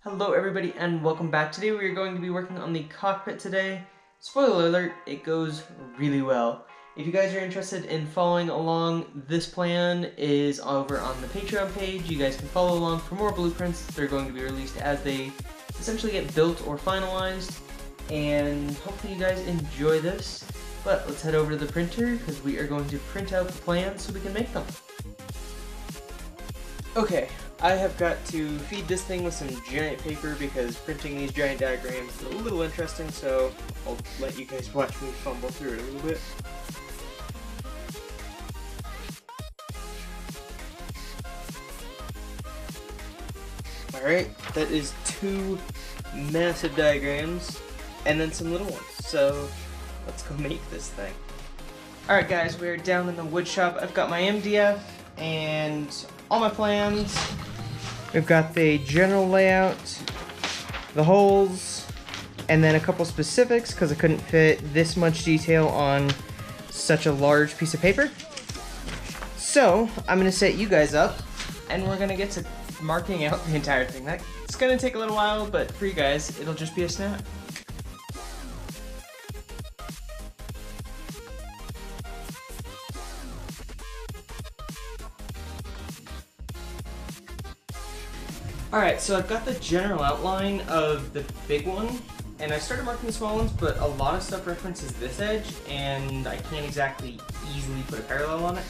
Hello everybody and welcome back. Today we are going to be working on the cockpit today. Spoiler alert, it goes really well. If you guys are interested in following along, this plan is over on the Patreon page. You guys can follow along for more blueprints. They're going to be released as they essentially get built or finalized. And hopefully you guys enjoy this. But let's head over to the printer because we are going to print out the plans so we can make them. Okay, I have got to feed this thing with some giant paper because printing these giant diagrams is a little interesting, so I'll let you guys watch me fumble through it a little bit. Alright, that is 2 massive diagrams, and then some little ones, so let's go make this thing. Alright guys, we're down in the wood shop. I've got my MDF and all my plans. We've got the general layout, the holes, and then a couple specifics because I couldn't fit this much detail on such a large piece of paper. So I'm going to set you guys up and we're going to get to marking out the entire thing. That's going to take a little while, but for you guys, it'll just be a snap. Alright, so I've got the general outline of the big one, and I started marking the small ones, but a lot of stuff references this edge, and I can't exactly easily put a parallel on it.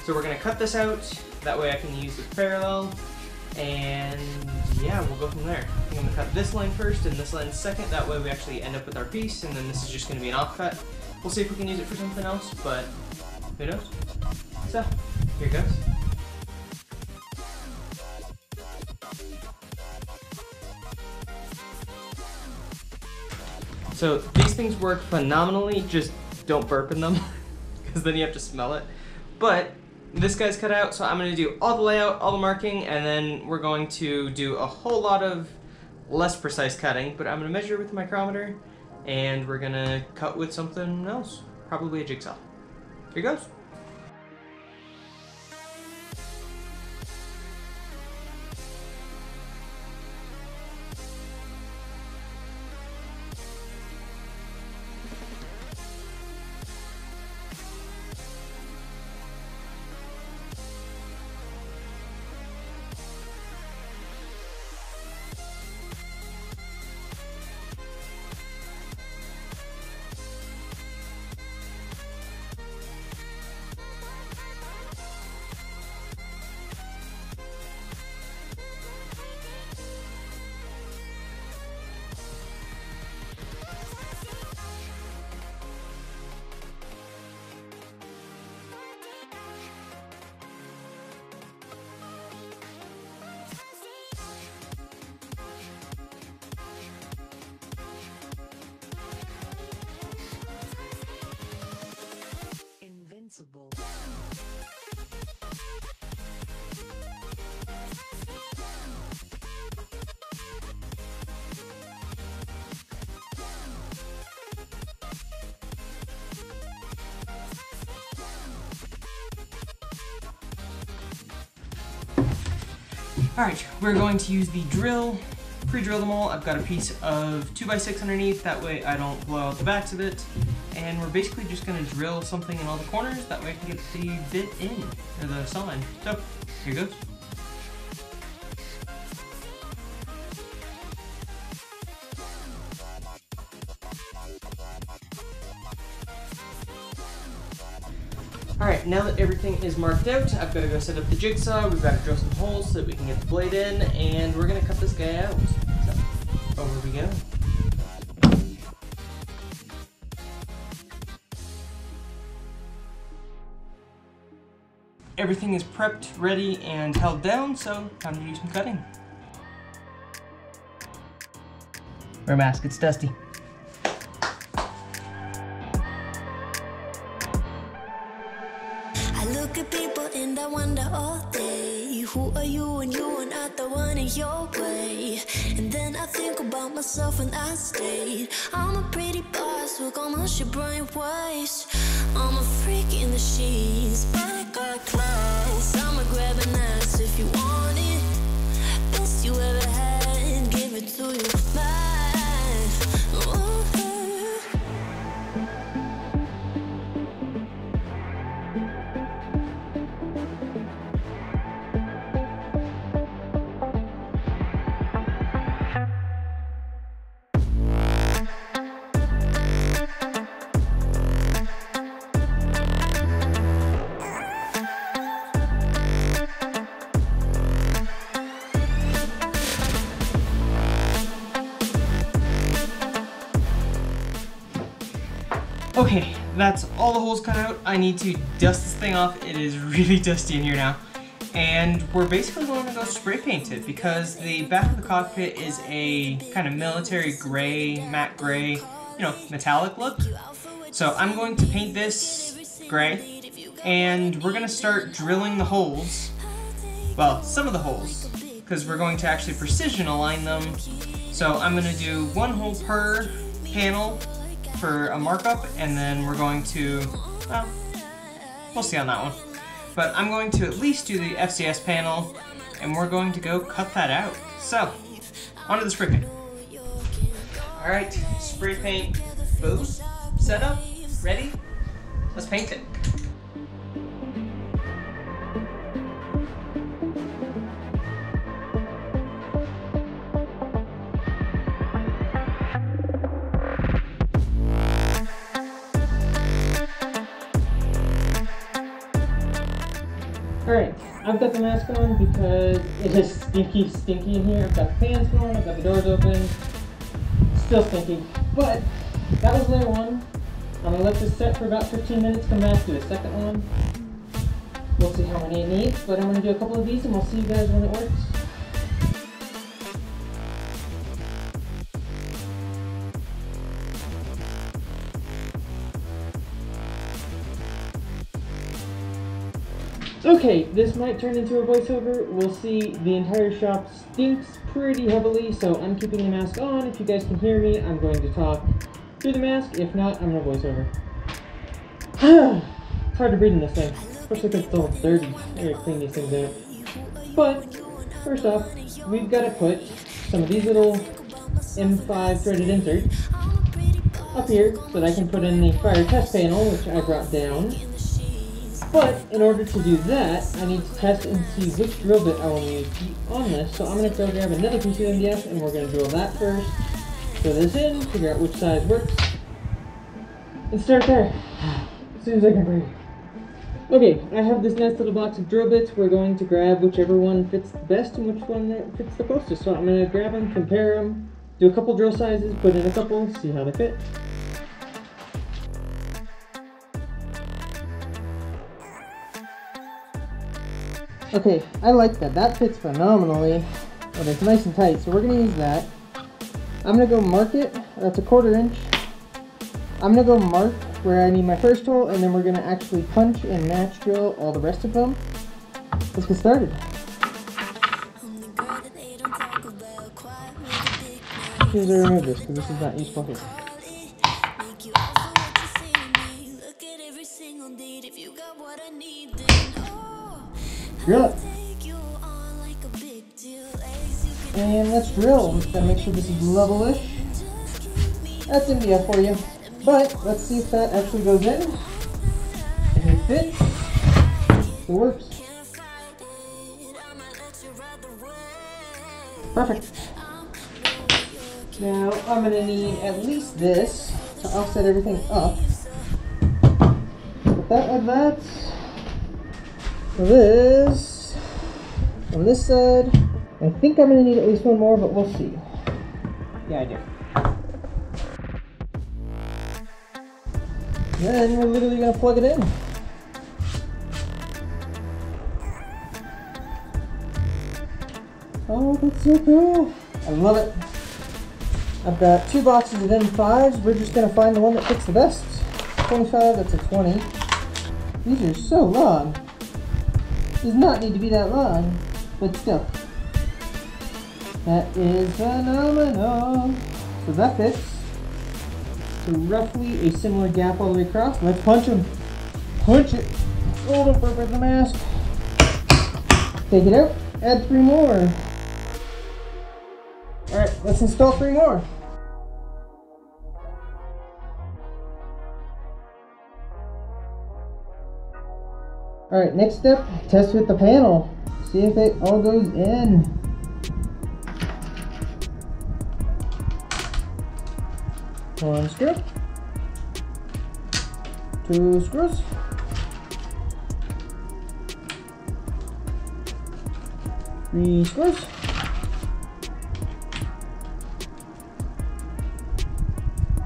So we're going to cut this out, that way I can use the parallel, and yeah, we'll go from there. I think I'm going to cut this line first and this line second, that way we actually end up with our piece, and then this is just going to be an offcut. We'll see if we can use it for something else, but who knows? So, here goes. So these things work phenomenally, just don't burp in them, because then you have to smell it. But this guy's cut out, so I'm going to do all the layout, all the marking, and then we're going to do a whole lot of less precise cutting, but I'm going to measure with the micrometer, and we're going to cut with something else, probably a jigsaw. Here goes. Alright, we're going to use the drill, pre-drill them all. I've got a piece of 2x6 underneath, that way I don't blow out the backs of it. And we're basically just going to drill something in all the corners, that way I can get the bit in, or the saw in. So, here goes. Alright, now that everything is marked out, I've got to go set up the jigsaw, we've got to drill some holes so that we can get the blade in, and we're going to cut this guy out. So, over we go. Everything is prepped, ready, and held down, so time to do some cutting. Wear a mask, it's dusty. Look at people and I wonder all day, who are you and you are not the one in your way. And then I think about myself and I stayed. I'm a pretty boss, look on my shit bright ways. I'm a freak in the sheets, but I got class. I'ma grab an ass if you want it. Best you ever had, give it Okay, that's all the holes cut out. I need to dust this thing off. It is really dusty in here now. And we're basically going to go spray paint it because the back of the cockpit is a kind of military gray, matte gray, you know, metallic look. So I'm going to paint this gray, and we're going to start drilling the holes. Well, some of the holes, because we're going to actually precision align them. So I'm going to do one hole per panel for a markup, and then we're going to, well, we'll see on that one. But I'm going to at least do the FCS panel, and we're going to go cut that out. So, onto the spray paint. Alright, spray paint booth, set up, ready? Let's paint it. Alright, I've got the mask on because it is stinky in here. I've got fans going, I've got the doors open. Still stinky. But that was layer one. I'm going to let this set for about 15 minutes, come back, do a second one. We'll see how many it needs, but I'm going to do a couple of these and we'll see you guys when it works. Okay, this might turn into a voiceover. We'll see. The entire shop stinks pretty heavily, so I'm keeping the mask on. If you guys can hear me, I'm going to talk through the mask. If not, I'm going to voiceover. It's hard to breathe in this thing, especially because it's all dirty. I gotta clean these things out. But, first off, we've got to put some of these little M5 threaded inserts up here so that I can put in the fire test panel, which I brought down. But in order to do that, I need to test and see which drill bit I will use on this. So I'm going to go grab another piece of MDF and we're going to drill that first. Throw this in, figure out which size works, and start there as soon as I can breathe. Okay, I have this nice little box of drill bits. We're going to grab whichever one fits the best and which one that fits the closest. So I'm going to grab them, compare them, do a couple drill sizes, put in a couple, see how they fit. Okay, I like that. That fits phenomenally. But it's nice and tight, so we're going to use that. I'm going to go mark it. That's a 1/4 inch. I'm going to go mark where I need my first hole, and then we're going to actually punch and match drill all the rest of them. Let's get started. Here's I remove this, because this is not useful here. Drill it. And let's drill. Just gotta make sure this is level-ish. That's MDF for you. But let's see if that actually goes in. If it fits, it works. Perfect. Now I'm gonna need at least this to offset everything up. Put that like that. This on this side. I think I'm going to need at least one more, but we'll see. Yeah, I do. Then we're literally going to plug it in. Oh, that's so cool. I love it. I've got 2 boxes of M5s. We're just going to find the one that fits the best. 25, that's a 20. These are so long. Does not need to be that long, but still. That is phenomenal. So that fits. So roughly a similar gap all the way across. Let's punch them. Punch it. Hold it for the mask. Take it out. Add 3 more. Alright, let's install 3 more. Alright, next step, test with the panel. See if it all goes in. One screw. 2 screws. 3 screws.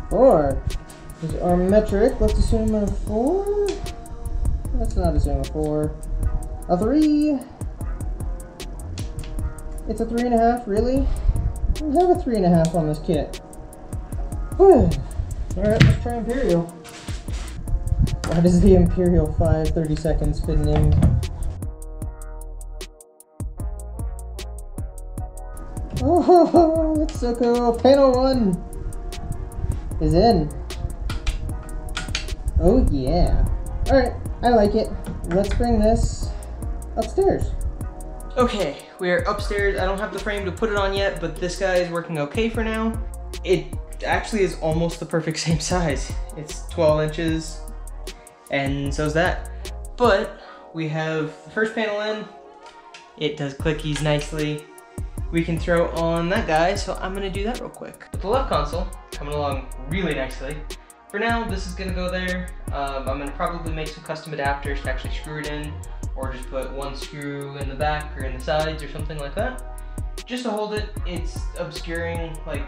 4. This is our metric. Let's assume a 4. Let's not assume a 4. A 3. It's a 3.5, really? We have a 3.5 on this kit. Alright, let's try Imperial. Why does the Imperial 5 30 seconds fit in? Oh, that's so cool. Panel 1 is in. Oh yeah. Alright, I like it. Let's bring this upstairs. Okay, we're upstairs. I don't have the frame to put it on yet, but this guy is working okay for now. It actually is almost the perfect same size. It's 12 inches, and so's that. But we have the first panel in. It does clickies nicely. We can throw on that guy, so I'm gonna do that real quick. With the left console coming along really nicely. For now, this is gonna go there. I'm gonna probably make some custom adapters to actually screw it in, or just put one screw in the back or in the sides or something like that. Just to hold it, it's obscuring like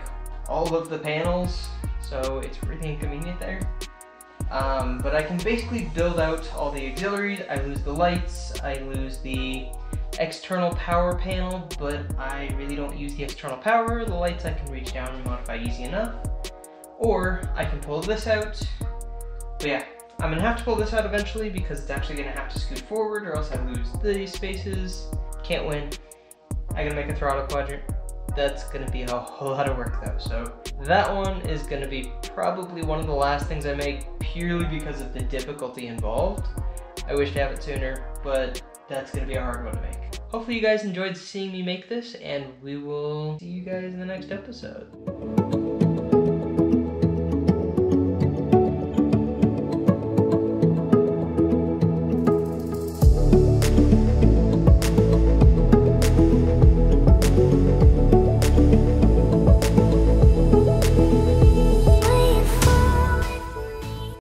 all of the panels, so it's really inconvenient there. But I can basically build out all the auxiliaries. I lose the lights, I lose the external power panel, but I really don't use the external power. The lights I can reach down and modify easy enough. Or I can pull this out. But yeah, I'm gonna have to pull this out eventually because it's actually gonna have to scoot forward or else I lose the spaces. Can't win. I gotta make a throttle quadrant. That's gonna be a whole lot of work though. So that one is gonna be probably one of the last things I make purely because of the difficulty involved. I wish to have it sooner, but that's gonna be a hard one to make. Hopefully you guys enjoyed seeing me make this, and we will see you guys in the next episode.